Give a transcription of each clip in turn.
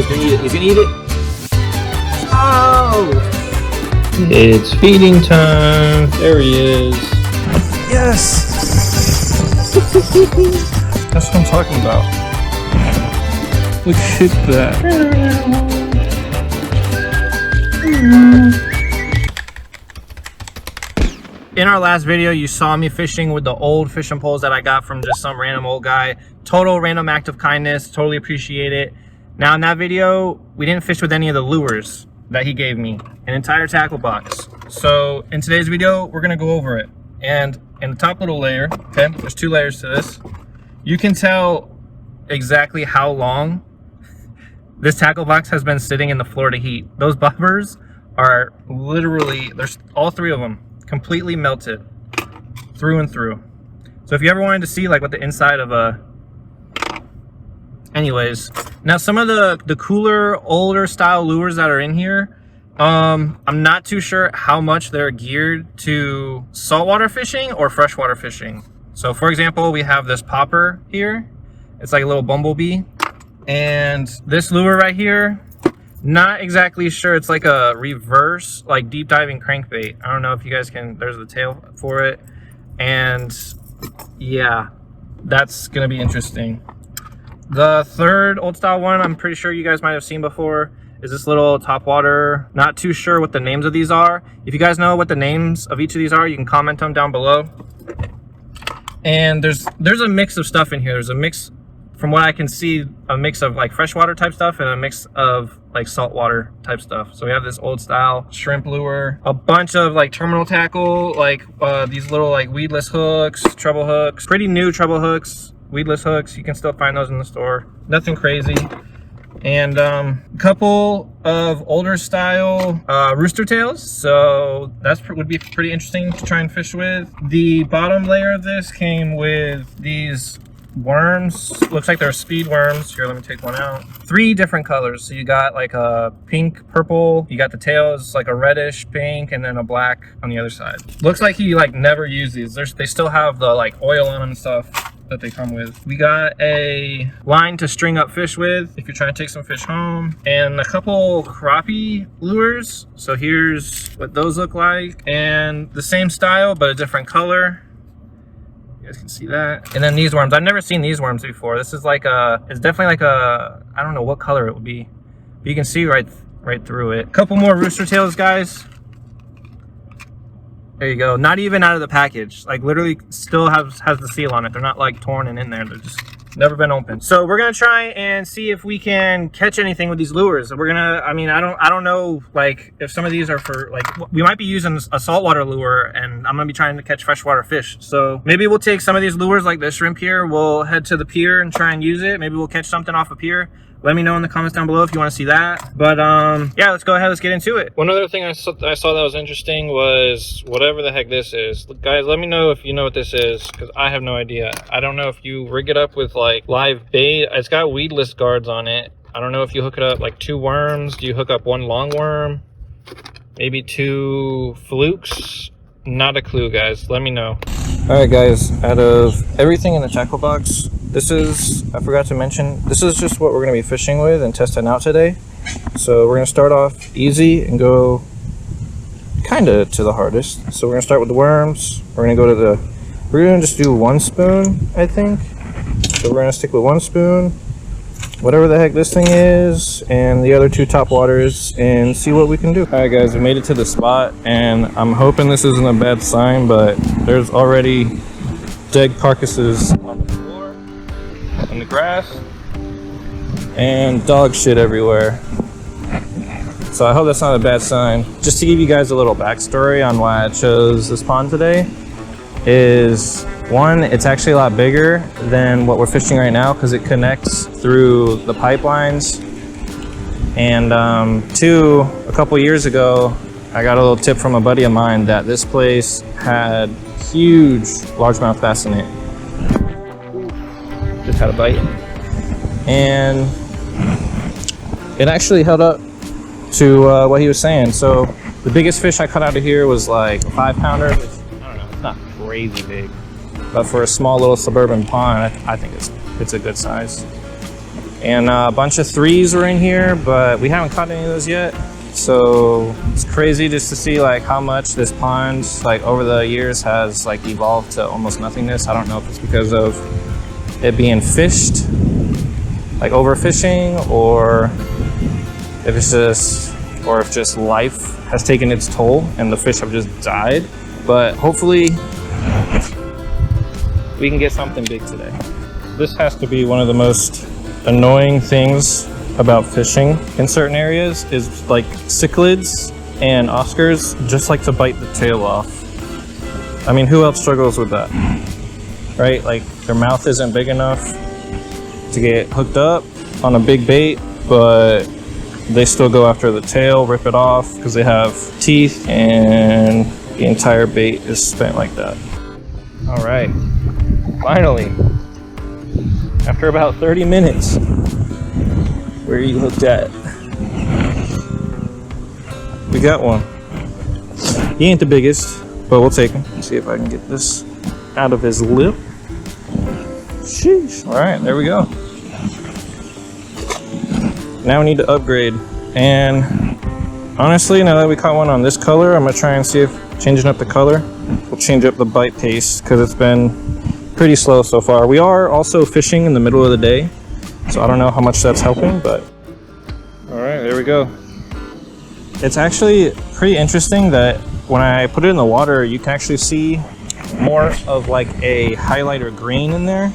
gonna eat it. He's gonna eat it. Oh! It's feeding time. There he is. Yes! That's what I'm talking about. Look at that. In our last video, you saw me fishing with the old fishing poles that I got from just some random old guy. Total random act of kindness. Totally appreciate it. Now in that video, we didn't fish with any of the lures that he gave me. An entire tackle box. So in today's video, we're gonna go over it. And in the top little layer, okay, there's 2 layers to this. You can tell exactly how long this tackle box has been sitting in the Florida heat. Those bobbers are literally, there's all 3 of them completely melted through and through. So if you ever wanted to see like what the inside of a, anyways, now some of the cooler, older style lures that are in here, I'm not too sure how much they're geared to saltwater fishing or freshwater fishing. So for example, we have this popper here. It's like a little bumblebee. And this lure right here, not exactly sure. It's like a reverse, like deep diving crankbait. I don't know if you guys can, there's the tail for it. And yeah, that's gonna be interesting. The third old style one, I'm pretty sure you guys might have seen before, is this little topwater. Not too sure what the names of these are. If you guys know what the names of each of these are, you can comment them down below. And there's a mix of stuff in here. There's a mix, from what I can see, a mix of like freshwater type stuff and a mix of like saltwater type stuff. So we have this old style shrimp lure, a bunch of like terminal tackle, like these little like weedless hooks, treble hooks, pretty new treble hooks, weedless hooks. You can still find those in the store. Nothing crazy. And a couple of older style rooster tails. So that would be pretty interesting to try and fish with. The bottom layer of this came with these worms. Looks like they're speed worms. Here, let me take one out. 3 different colors. So you got like a pink, purple. You got the tails like a reddish pink, and then a black on the other side. Looks like he like never used these. They still have the like oil on them and stuff that they come with. We got a line to string up fish with if you're trying to take some fish home, and a couple crappie lures. So here's what those look like, and the same style but a different color. You guys can see that. And then these worms, I've never seen these worms before. This is like a, it's definitely like a, I don't know what color it would be, but you can see right through it. Couple more rooster tails, guys. There you go. Not even out of the package. Like literally still has the seal on it. They're not like torn and in there. They're just never been opened. So we're gonna try and see if we can catch anything with these lures. We're gonna, I mean, I don't know like if some of these are for like, we might be using a saltwater lure and I'm gonna be trying to catch freshwater fish. So maybe we'll take some of these lures like this shrimp here. We'll head to the pier and try and use it. Maybe we'll catch something off a pier. Let me know in the comments down below if you want to see that. But yeah, let's go ahead, let's get into it. One other thing I saw that was interesting was whatever the heck this is. Guys, let me know if you know what this is, because I have no idea. I don't know if you rig it up with like live bait. It's got weedless guards on it. I don't know if you hook it up like 2 worms. Do you hook up 1 long worm? Maybe 2 flukes? Not a clue, guys. Let me know. All right, guys, out of everything in the tackle box, this is, I forgot to mention, this is just what we're going to be fishing with and testing out today. So we're going to start off easy and go kind of to the hardest. So we're going to start with the worms. We're going to go to the, we're going to just do 1 spoon, I think. So we're going to stick with 1 spoon, whatever the heck this thing is, and the other 2 top waters, and see what we can do. All right, guys, we made it to the spot, and I'm hoping this isn't a bad sign, but there's already dead carcasses on the floor, on the grass, and dog shit everywhere. So I hope that's not a bad sign. Just to give you guys a little backstory on why I chose this pond today is, 1, it's actually a lot bigger than what we're fishing right now because it connects through the pipelines. And 2, a couple years ago, I got a little tip from a buddy of mine that this place had huge largemouth bass in it. Just had a bite. And it actually held up to what he was saying. So the biggest fish I caught out of here was like a 5-pounder. I don't know, it's not crazy big, but for a small little suburban pond, I think it's a good size. And a bunch of 3s were in here, but we haven't caught any of those yet. So it's crazy just to see like how much this pond like over the years has like evolved to almost nothingness. I don't know if it's because of it being fished, like overfishing, or if it's just, or if just life has taken its toll and the fish have just died. But hopefully we can get something big today. This has to be one of the most annoying things about fishing in certain areas is like cichlids and Oscars just like to bite the tail off. I mean, who else struggles with that? Right? Like their mouth isn't big enough to get hooked up on a big bait, but they still go after the tail, rip it off because they have teeth, and the entire bait is spent like that. All right, finally, after about 30 minutes, where you looked at, we got one. He ain't the biggest, but we'll take him. See if I can get this out of his lip. Sheesh. All right, there we go. Now we need to upgrade. And honestly, now that we caught one on this color, I'm gonna try and see if changing up the color will change up the bite pace, because it's been pretty slow so far. We are also fishing in the middle of the day, so I don't know how much that's helping, but all right, there we go. It's actually pretty interesting that when I put it in the water, you can actually see more of like a highlighter green in there.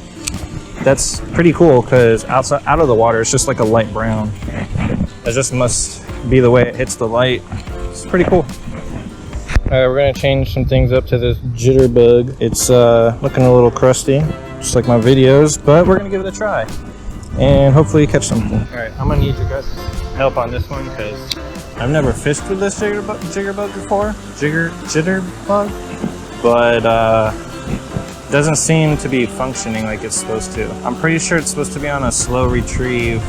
That's pretty cool, because outside, out of the water, it's just like a light brown. That just must be the way it hits the light. It's pretty cool. All right, we're gonna change some things up to this jitterbug. It's looking a little crusty, just like my videos, but we're gonna give it a try and hopefully catch something. All right, I'm gonna need your guys' help on this one because I've never fished with this jitterbug before. Jitterbug, but doesn't seem to be functioning like it's supposed to. I'm pretty sure it's supposed to be on a slow retrieve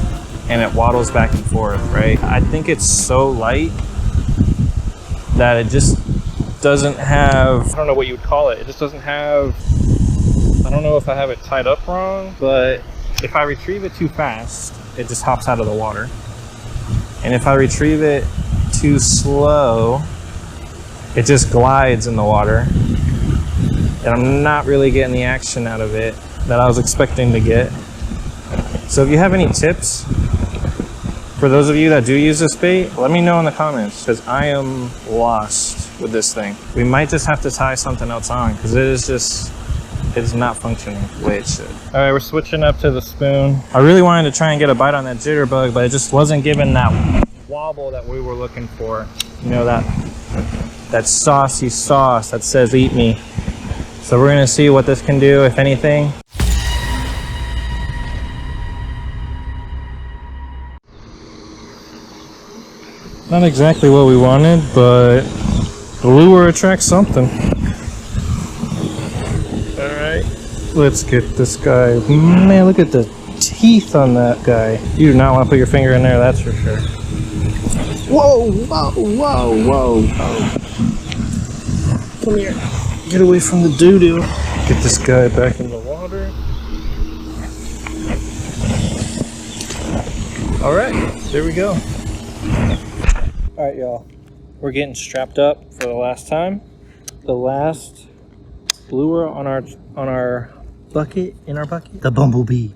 and it waddles back and forth, right? I think it's so light that it just doesn't have, I don't know what you would call it. It just doesn't have, I don't know if I have it tied up wrong, but if I retrieve it too fast, it just hops out of the water. And if I retrieve it too slow, it just glides in the water. And I'm not really getting the action out of it that I was expecting to get. So if you have any tips for those of you that do use this bait, let me know in the comments, because I am lost with this thing. We might just have to tie something else on, because it's not functioning the way it should. All right, we're switching up to the spoon. I really wanted to try and get a bite on that jitterbug, but it just wasn't giving that wobble that we were looking for. You know, that saucy sauce that says eat me. So we're gonna see what this can do, if anything. Not exactly what we wanted, but the lure attracts something. All right, let's get this guy. Man, look at the teeth on that guy. You do not want to put your finger in there, that's for sure. Whoa, whoa, whoa, whoa, whoa. Come here. Get away from the doo-doo. Get this guy back in the water. All right, there we go. All right, y'all. We're getting strapped up for the last time. The last lure on our bucket, in our bucket. The bumblebee.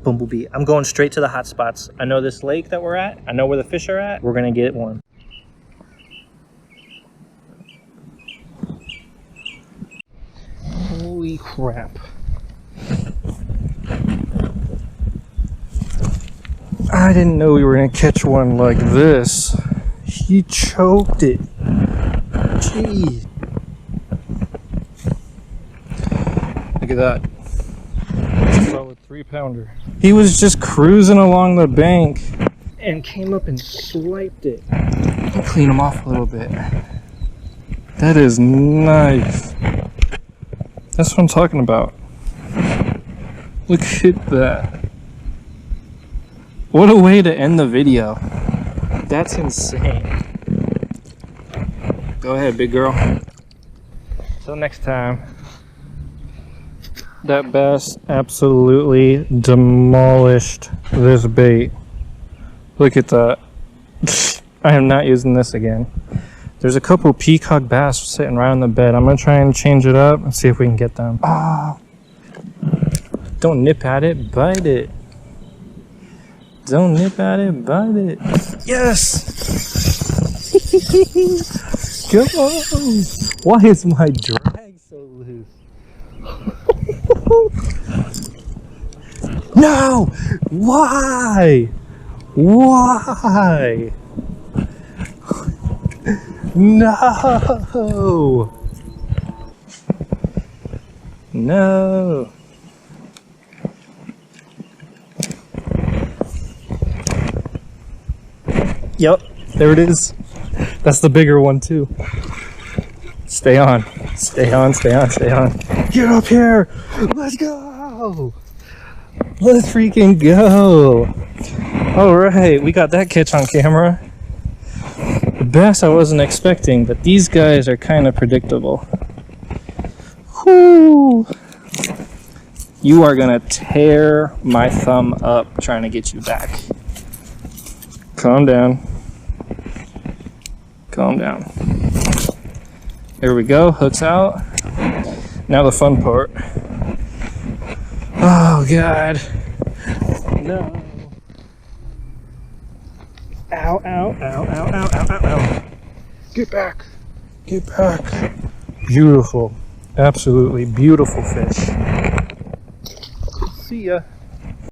Bumblebee. I'm going straight to the hot spots. I know this lake that we're at. I know where the fish are at. We're gonna get one. Holy crap. I didn't know we were gonna catch one like this. He choked it. Jeez. Look at that. Solid 3-pounder. He was just cruising along the bank and came up and swiped it. I'll clean him off a little bit. That is nice. That's what I'm talking about. Look at that. What a way to end the video. That's insane. Go ahead, big girl. Till next time. That bass absolutely demolished this bait. Look at that. I am not using this again. There's a couple peacock bass sitting right on the bed. I'm gonna try and change it up and see if we can get them. Ah! Don't nip at it, bite it. Don't nip at it, bite it. Yes! Come on! Why is my drag so loose? No! Why? Why? No! No! Yep, there it is. That's the bigger one too. Stay on. Stay on, stay on, stay on. Get up here! Let's go! Let's freaking go! Alright, we got that catch on camera. The bass I wasn't expecting, but these guys are kind of predictable. Whoo! You are gonna tear my thumb up trying to get you back. Calm down. Calm down. There we go, hooks out. Now the fun part. Oh God. No. Ow, ow, ow, ow, ow, ow, ow, ow. Get back. Get back. Beautiful. Absolutely beautiful fish. See ya.